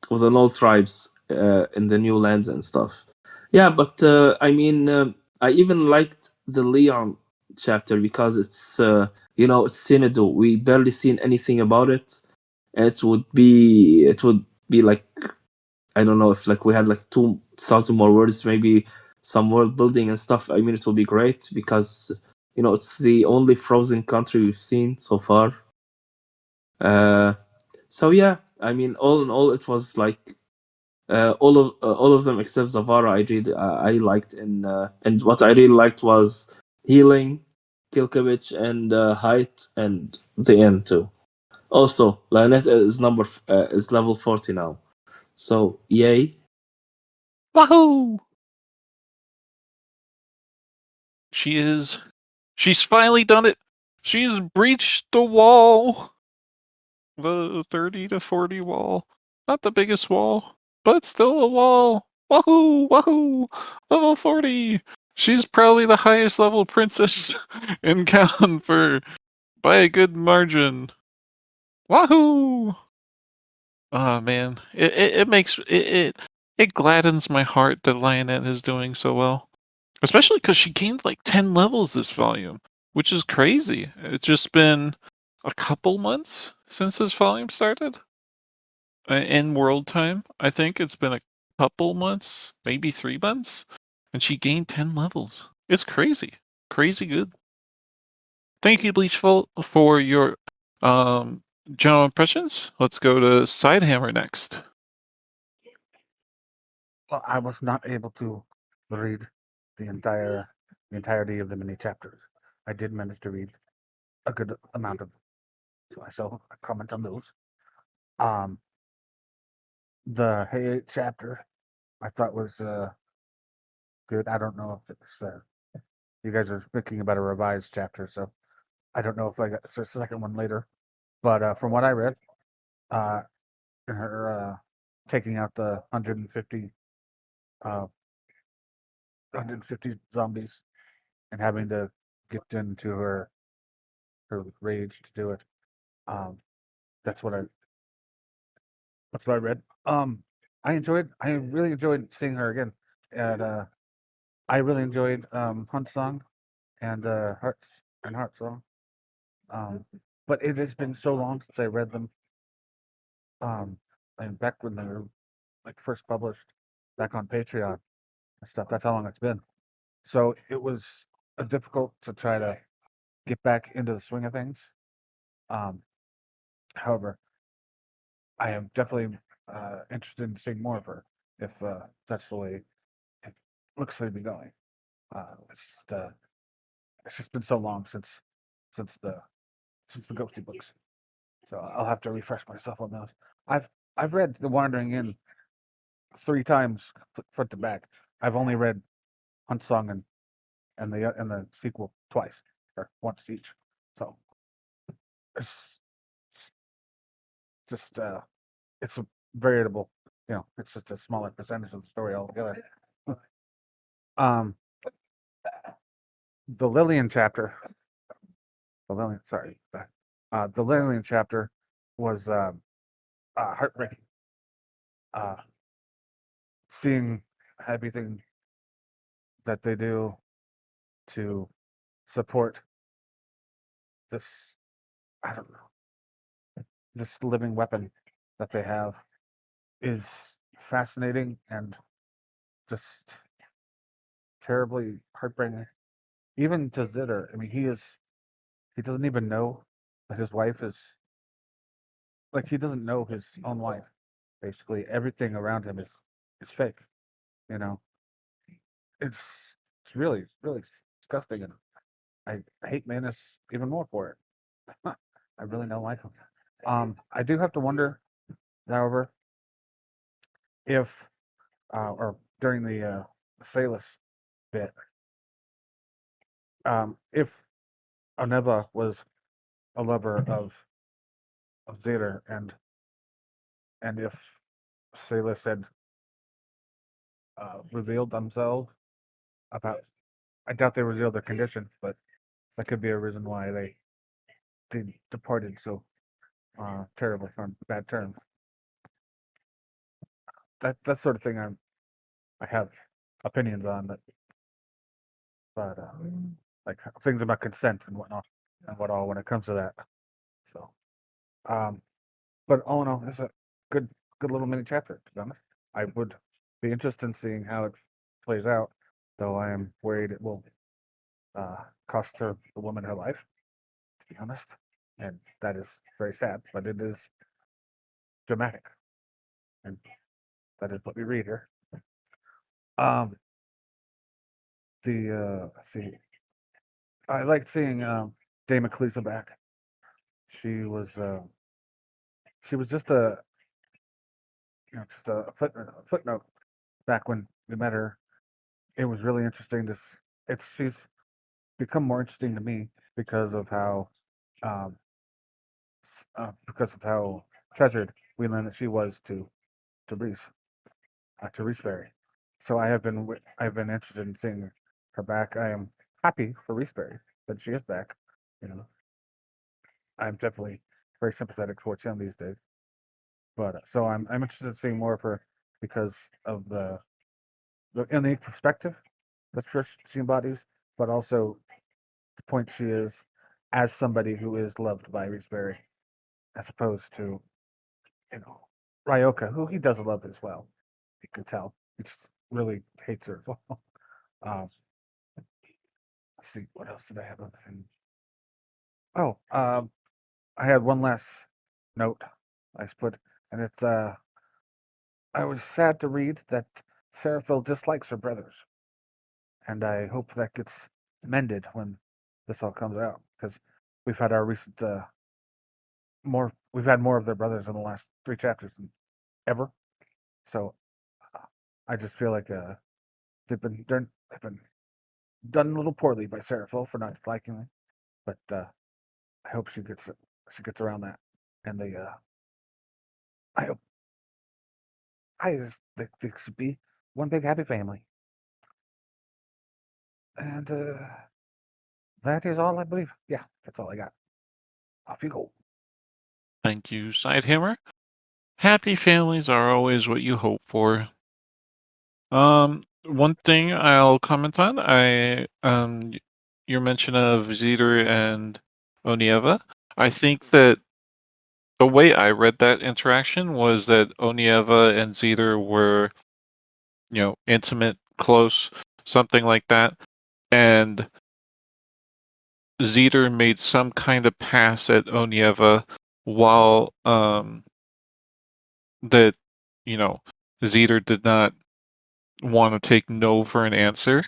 null tribes in the new lands and stuff. Yeah, but I mean, I even liked the Leon chapter because it's it's Synodal. We barely seen anything about it. It would be like, I don't know, if like we had like 2,000 more words, maybe some world building and stuff. I mean, it will be great because it's the only frozen country we've seen so far. So yeah, I mean, all in all, it was like all of them except Zavara. I liked, and what I really liked was healing, Kilkovich, and height, and the end too. Also, Lynette is is level 40 now, so yay! Wahoo! She's finally done it. She's breached the wall. The 30 to 40 wall. Not the biggest wall, but still a wall. Wahoo! Wahoo! Level 40! She's probably the highest level princess in Callan by a good margin. Wahoo! Oh man, it makes it gladdens my heart that Lionette is doing so well, especially because she gained like 10 levels this volume, which is crazy. It's just been a couple months since this volume started. In world time, I think it's been a couple months, maybe 3 months, and she gained 10 levels. It's crazy, crazy good. Thank you, Bleachful, for your general impressions. Let's go to Sidehammer next. Well, I was not able to read the entirety of the mini chapters. I did manage to read a good amount of them, so I shall comment on those. Um, the Hey chapter I thought was good. I don't know if it's you guys are speaking about a revised chapter, so I don't know if I got a second one later. But from what I read, her taking out the 150 zombies and having to get into her rage to do it. Um, that's what I read. I really enjoyed seeing her again, and I really enjoyed Hunt Song and Heart Song. But it has been so long since I read them. And back when they were like first published, back on Patreon and stuff. That's how long it's been. So it was difficult to try to get back into the swing of things. Um, However, I am definitely interested in seeing more of her if that's the way it looks to be going. It's just been so long since the Ghosty books, so I'll have to refresh myself on those. I've read The Wandering Inn 3 times front to back. I've only read Hunt Song and the sequel twice or once each. So it's just it's a variable. It's just a smaller percentage of the story altogether. um, the Lillian chapter. The Lillian chapter was heartbreaking. Uh, Seeing everything that they do to support this, I don't know, this living weapon that they have is fascinating and just terribly heartbreaking. Even to Zitter, I mean, he doesn't even know that his wife is like he doesn't know his own wife. Basically, everything around him is fake. You know, it's really disgusting, and I hate Manus even more for it. I really don't like him. I do have to wonder, however, if or during the Salus bit, if Oneva was a lover of Zader, and if Salus had revealed themselves about, I doubt they revealed their condition, but that could be a reason why they departed so terribly on bad terms. That sort of thing I have opinions on, but like things about consent and whatnot and what all when it comes to that. So, um, but all in all, it's a good little mini chapter. To be honest, I would be interested in seeing how it plays out, though I am worried it will cost her the woman her life, to be honest. And that is very sad, but it is dramatic. And that is what we read here. Let's see. I liked seeing Dame Ecclesia back. She was just a just a footnote back when we met her. It was really interesting to. She's become more interesting to me because of how um, treasured we learned that she was to Reese to Reeseberry. So I've been interested in seeing her back. I am happy for Reeseberry that she is back. You know, I'm definitely very sympathetic towards him these days. But so I'm interested in seeing more of her because of the innate perspective that she embodies, but also the point she is as somebody who is loved by Reeseberry, as opposed to Ryoka, who he does love as well. You can tell he just really hates her as well. Let's see, what else did I have? Oh, I had one last note I put, and it's I was sad to read that Seraphil dislikes her brothers, and I hope that gets mended when this all comes out, because we've had our recent we've had more of their brothers in the last 3 chapters than ever. So I just feel like they've been done a little poorly by Seraphil for not liking me, but I hope she gets around that, and I hope I just think they should be one big happy family, and that is all I believe. Yeah, that's all I got. Off you go. Thank you, Sidehammer. Happy families are always what you hope for. One thing I'll comment on, your mention of Zeter and Onieva. I think that the way I read that interaction was that Onieva and Zeter were, intimate, close, something like that, and Zeter made some kind of pass at Onieva while that Zeter did not want to take no for an answer.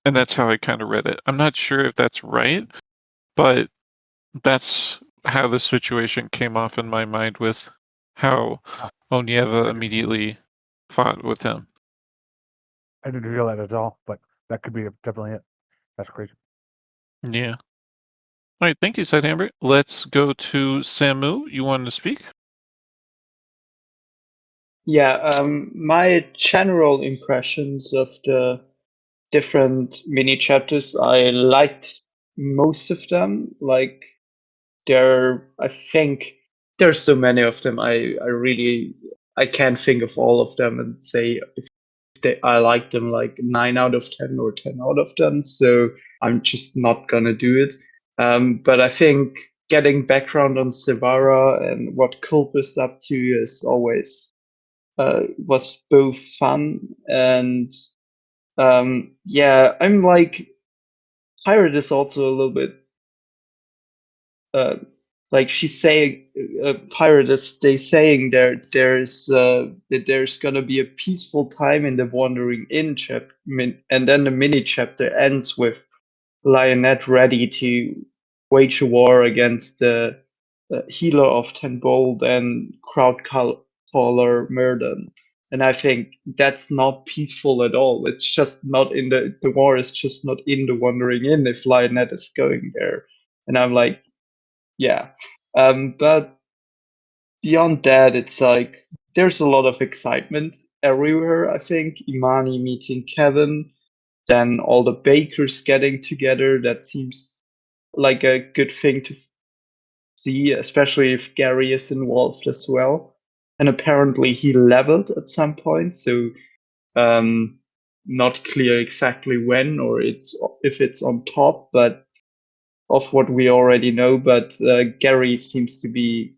And that's how I kind of read it. I'm not sure if that's right, but that's how the situation came off in my mind with how Onieva immediately fought with him. I didn't feel that at all, but that could be definitely it. That's crazy. Yeah. All right, thank you, Sidehammer. Let's go to Samu. You wanted to speak? Yeah, my general impressions of the different mini chapters, I liked most of them. Like, I think there's so many of them. I can't think of all of them and say if I like them like 9 out of 10 or 10 out of 10. So I'm just not gonna do it. But I think getting background on Sevara and what Culp is up to is always was both fun and yeah, I'm like Pirate is also a little bit like she's saying Pirate is they saying that there's gonna be a peaceful time in the Wandering Inn chapter, and then the mini chapter ends with Lionette ready to wage a war against the healer of Tenbold and crowd caller Murden. And I think that's not peaceful at all. It's just not in the war is just not in the Wandering Inn if Lionette is going there. And I'm like, yeah. But beyond that, it's like there's a lot of excitement everywhere. I think Imani meeting Kevin, then all the bakers getting together. That seems like a good thing to see, especially if Gary is involved as well. And apparently he leveled at some point, so not clear exactly when or if it's on top, but of what we already know. But Gary seems to be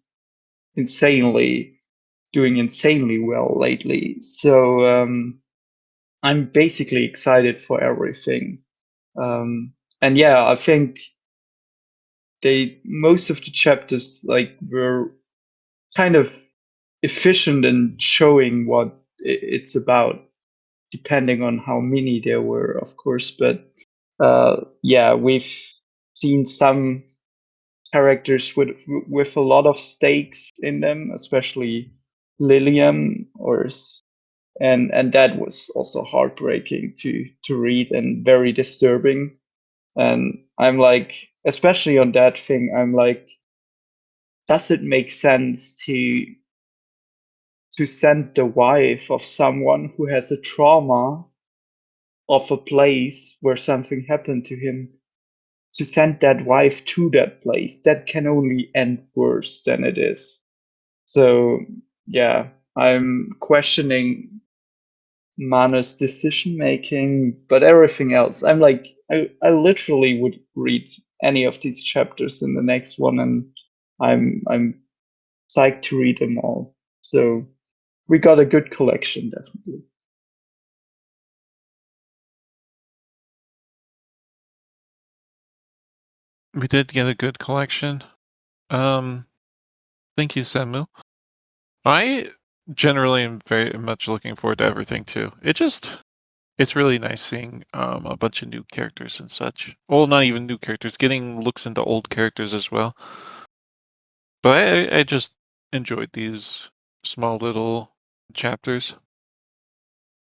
doing insanely well lately. So I'm basically excited for everything. and yeah, I think most of the chapters like were kind of efficient in showing what it's about, depending on how many there were, of course. But yeah, we've seen some characters with a lot of stakes in them, especially Lilium, and that was also heartbreaking to read and very disturbing. And I'm like, especially on that thing, I'm like, does it make sense to send the wife of someone who has a trauma of a place where something happened to him, to send that wife to that place? That can only end worse than it is. So yeah, I'm questioning Mana's decision making, but everything else, I'm like, I literally would read any of these chapters in the next one, and I'm psyched to read them all. So we got a good collection, definitely. We did get a good collection. Thank you, Samu. I generally am very much looking forward to everything too. It's really nice seeing a bunch of new characters and such. Well, not even new characters, getting looks into old characters as well. But I just enjoyed these small little chapters.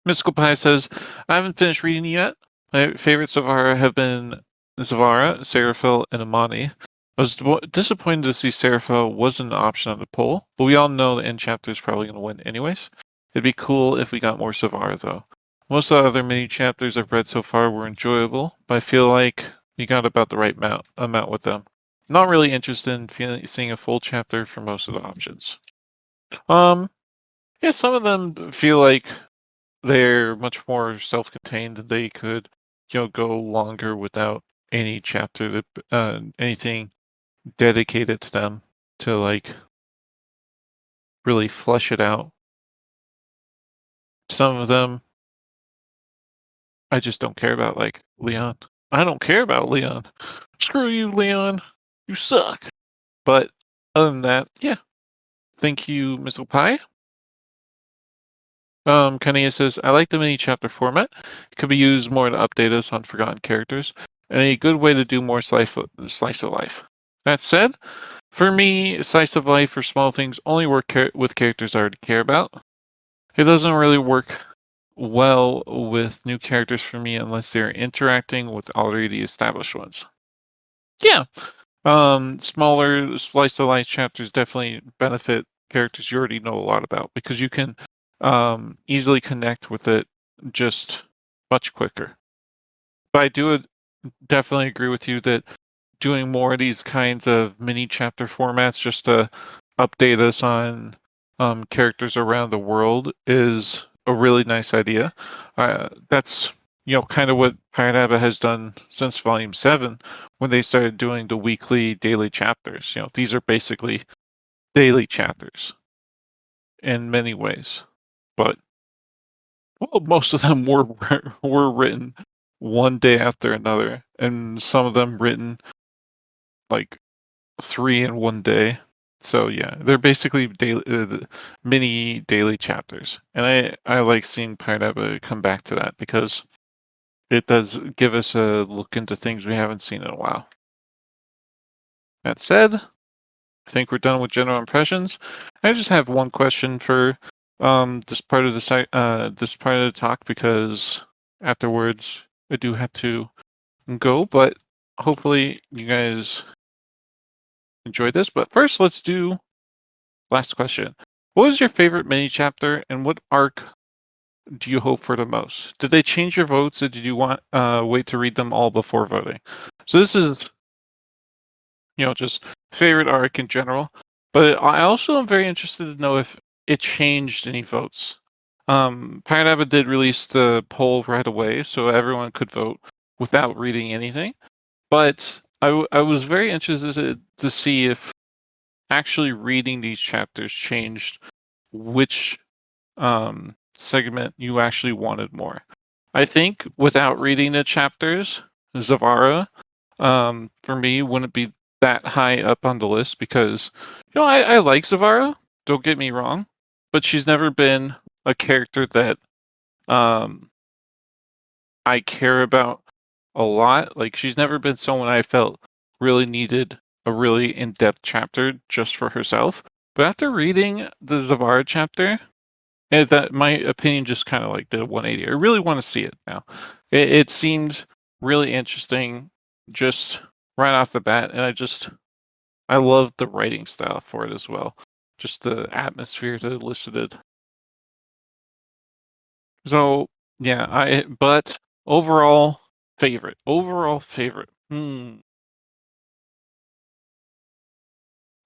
Mystical Pie says, I haven't finished reading yet. My favorites so far have been Zavara, Seraphil, and Amani. I was disappointed to see Seraphil wasn't an option on the poll, but we all know the end chapter is probably going to win anyways. It'd be cool if we got more Zavara though. Most of the other mini chapters I've read so far were enjoyable, but I feel like we got about the right amount with them. Not really interested in seeing a full chapter for most of the options. Yeah, some of them feel like they're much more self-contained. They could, go longer without any chapter anything dedicated to them to like really flesh it out. Some of them I just don't care about, like Leon. I don't care about Leon. Screw you, Leon. You suck. But other than that, yeah. Thank you, Mr. Pie. Kanye says, I like the mini chapter format. It could be used more to update us on forgotten characters, and a good way to do more slice of life. That said, for me, slice of life for small things only work with characters I already care about. It doesn't really work well with new characters for me unless they're interacting with already established ones. Yeah, smaller slice of life chapters definitely benefit characters you already know a lot about because you can easily connect with it just much quicker. But I do definitely agree with you that doing more of these kinds of mini chapter formats just to update us on characters around the world is a really nice idea. That's kind of what Pineapple has done since Volume 7 when they started doing the weekly daily chapters. These are basically daily chapters in many ways. But most of them were written one day after another, and some of them written like 3 in one day. So yeah, they're basically mini daily chapters, and I like seeing Pineapple come back to that because it does give us a look into things we haven't seen in a while. That said, I think we're done with general impressions. I just have one question for this part of this part of the talk because afterwards I do have to go, but hopefully you guys enjoyed this. But first, let's do last question. What was your favorite mini chapter, and what arc do you hope for the most? Did they change your votes, or did you want wait to read them all before voting? So this is just favorite arc in general. But I also am very interested to know if it changed any votes. Pineapple did release the poll right away, so everyone could vote without reading anything. But I was very interested to see if actually reading these chapters changed which segment you actually wanted more. I think without reading the chapters, Zavara for me wouldn't be that high up on the list because, I like Zavara, don't get me wrong, but she's never been a character that I care about a lot. Like, she's never been someone I felt really needed a really in-depth chapter just for herself. But after reading the Zavara chapter, that my opinion just kind of like did a 180. I really want to see it now. It seemed really interesting just right off the bat, and I love the writing style for it as well. Just the atmosphere that it elicited. So yeah, but overall favorite. Overall favorite.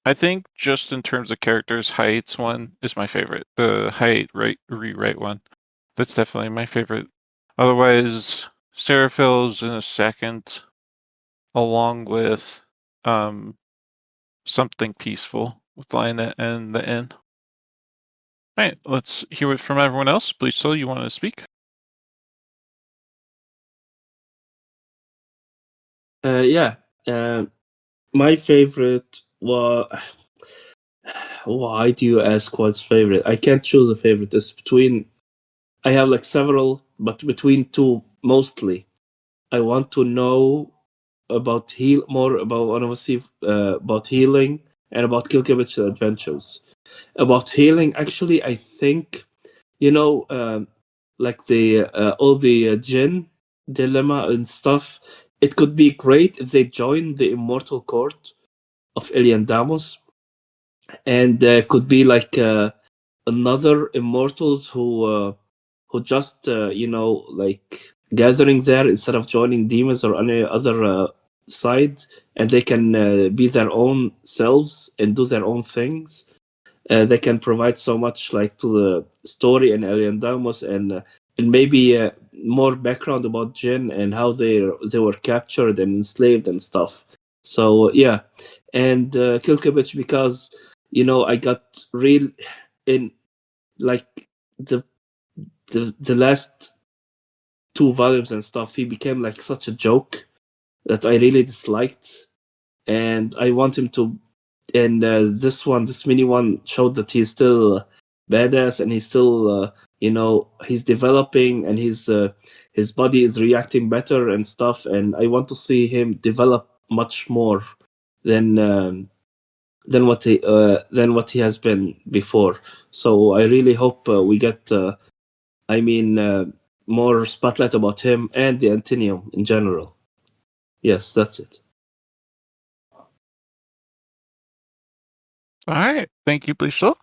I think just in terms of characters, Heights one is my favorite. The Height rewrite one. That's definitely my favorite. Otherwise, Seraphil's in a second, along with Something Peaceful with Lionette and the Inn. Alright, let's hear it from everyone else. Please, so you want to speak? Yeah. My favorite was. Why do you ask what's favorite? I can't choose a favorite. It's between. I have like several, but between two mostly. I want to know about more about one of us about healing and about Kilkevich adventures. About healing, actually, I think like the all the Jinn dilemma and stuff. It could be great if they join the Immortal Court of Iliandamos, and could be like another immortals who just like gathering there instead of joining demons or any other side, and they can be their own selves and do their own things. They can provide so much like to the story and Alien Damos, and maybe more background about Jin and how they were captured and enslaved and stuff. So yeah, and Kilkevich, because I got real in like the the last two volumes and stuff. He became like such a joke that I really disliked, and I want him to. And this mini one showed that he's still badass, and he's still he's developing, and his body is reacting better and stuff. And I want to see him develop much more than than what he has been before. So I really hope we get more spotlight about him and the Antinium in general. Yes, that's it. Alright, thank you, Blisho.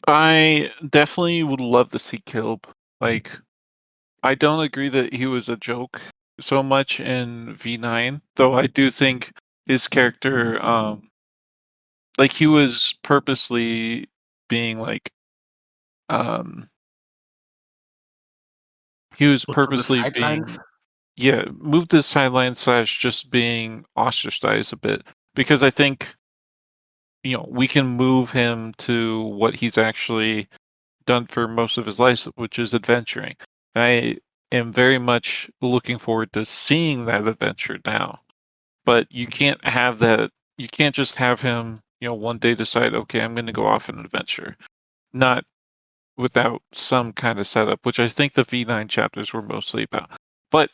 I definitely would love to see Kilb. Like, I don't agree that he was a joke so much in V9, though I do think his character, like, he was purposely being like, he was Put to the purposely being, sidelines. yeah, moved to the sideline / just being ostracized a bit, because I think, we can move him to what he's actually done for most of his life, which is adventuring. And I am very much looking forward to seeing that adventure now. But you can't have that. You can't just have him, one day decide, okay, I'm going to go off on an adventure. Not without some kind of setup, which I think the V9 chapters were mostly about. But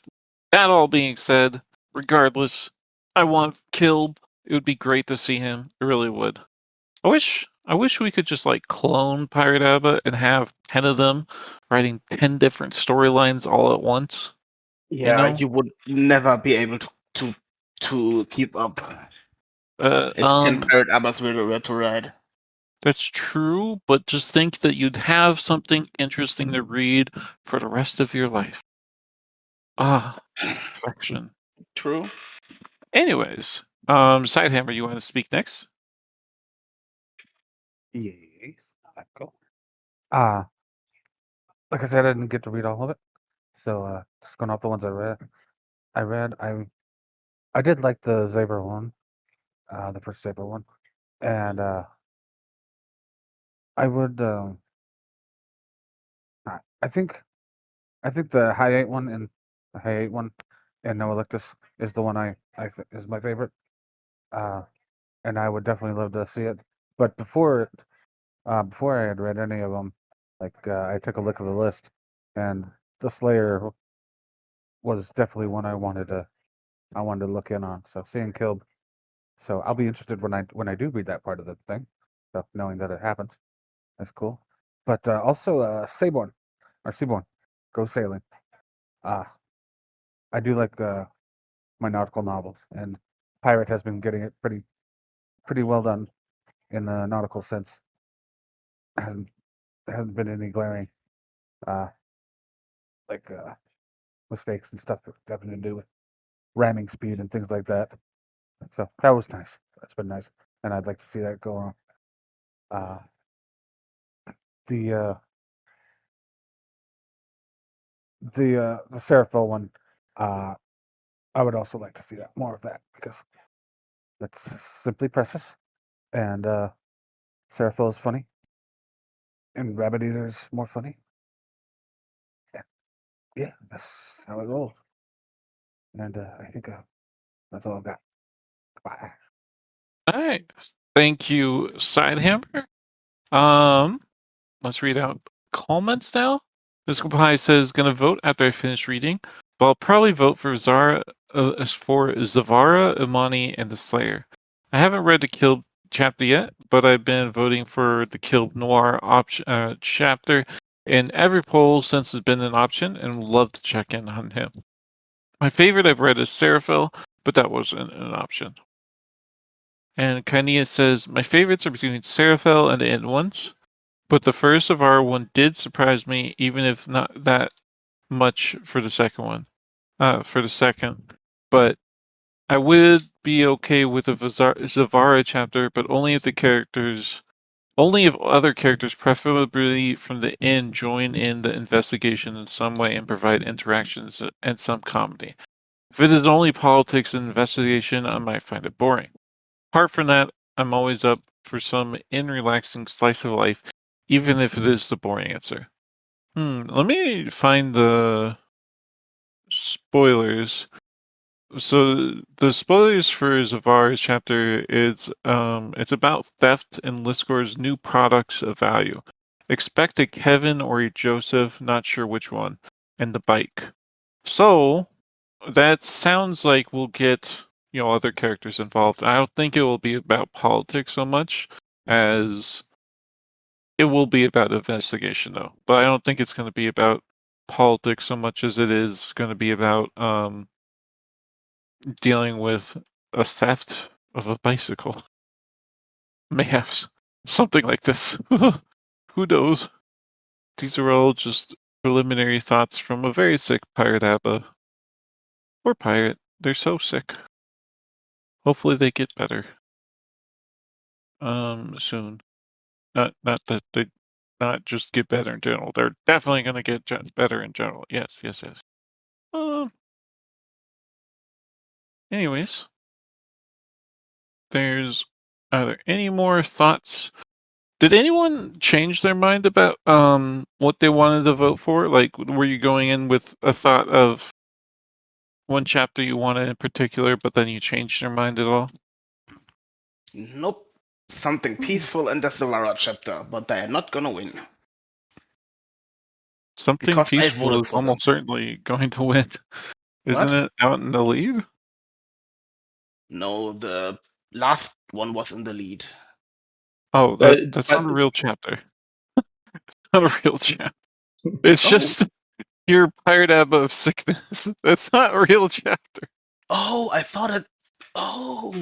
that all being said, regardless, I want Kilb. It would be great to see him. It really would. I wish we could just like clone Pirate Abba and have 10 of them writing 10 different storylines all at once. Yeah, you would never be able to keep up. It's 10 pirate abbas were to ride. That's true, but just think that you'd have something interesting to read for the rest of your life. Perfection. True. Anyways, Sidehammer, you want to speak next? Yes, go. Like I said, I didn't get to read all of it, so just going off the ones I read. I did like the Saber one, the first Saber one, and I would. I think the High 8 one and the High 8 one and No Electus is the one I is my favorite, and I would definitely love to see it. But before I had read any of them, I took a look at the list, and the Slayer was definitely one I wanted to look in on. So seeing killed, so I'll be interested when I do read that part of the thing. So knowing that it happens, that's cool. But also Seaborn, go sailing. I do like my nautical novels, and Pirate has been getting it pretty well done in the nautical sense. Hasn't there hasn't been any glaring uh, like mistakes and stuff having to do with ramming speed and things like that. So that was nice. That's been nice, and I'd like to see that go on. Uh, the Seraphil one, I would also like to see that more of that because that's simply precious, and Seraphil is funny, and Rabbit Eater is more funny. Yeah, that's how it rolls. And I think that's all I've got. Bye. All right. Thank you, Sidehammer. Let's read out comments now. Mystical Pie says, gonna vote after I finish reading, but I'll probably vote for Zavara, Imani, and the Slayer. I haven't read the Killed chapter yet, but I've been voting for the Killed Noir chapter in every poll since it's been an option, and would love to check in on him. My favorite I've read is Seraphil, but that wasn't an option. And Kainia says, my favorites are between Seraphil and the End Ones. But the first of our one did surprise me, even if not that much for the second one. But I would be okay with a Zavara chapter, but only if other characters, preferably from the inn, join in the investigation in some way and provide interactions and some comedy. If it is only politics and investigation, I might find it boring. Apart from that, I'm always up for some relaxing slice of life, even if it is the boring answer. Let me find the spoilers. So the spoilers for Zavar's chapter is it's about theft and Liskor's new products of value. Expect a Kevin or a Joseph, not sure which one, and the bike. So that sounds like we'll get other characters involved. I don't think it will be about politics so much as it will be about investigation, though. But I don't think it's going to be about politics so much as it is going to be about dealing with a theft of a bicycle. Mayhaps something like this. Who knows? These are all just preliminary thoughts from a very sick Pirate Abba. Poor Pirate. They're so sick. Hopefully they get better. Soon. Not that they not just get better in general. They're definitely going to get better in general. Yes. Anyways, are there any more thoughts? Did anyone change their mind about what they wanted to vote for? Like, were you going in with a thought of one chapter you wanted in particular, but then you changed your mind at all? Nope. Something peaceful in the Zavara chapter, but they are not gonna win. Something Because I peaceful voted is for them. almost certainly going to win. Isn't What? it out in the lead? No, the last one was in the lead. Oh, that's not a real chapter. Not a real chapter. It's Oh. just your Pirate Abba of sickness. That's not a real chapter. Oh, I thought it. Oh.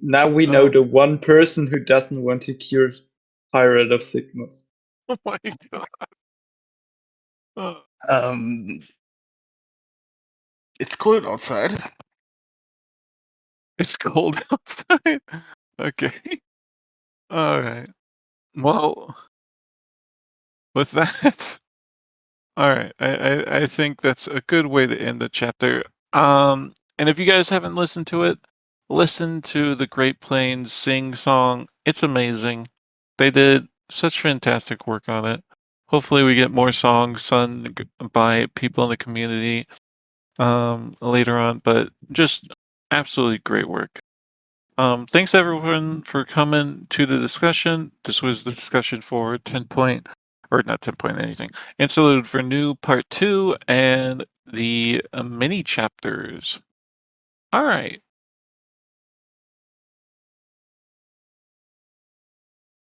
Now we know the one person who doesn't want to cure Pirate of Sickness. Oh my god. It's cold outside. It's cold outside. Okay. All right. Well, with that, all right. I think that's a good way to end the chapter. And if you guys haven't listened to it, listen to the Great Plains sing song. It's amazing. They did such fantastic work on it. Hopefully, we get more songs sung by people in the community. later on, but just absolutely great work. Thanks everyone for coming to the discussion. This was the discussion for 10 point, or not 10 point anything. Interlude Vernoue Part 2 and the mini chapters. All right.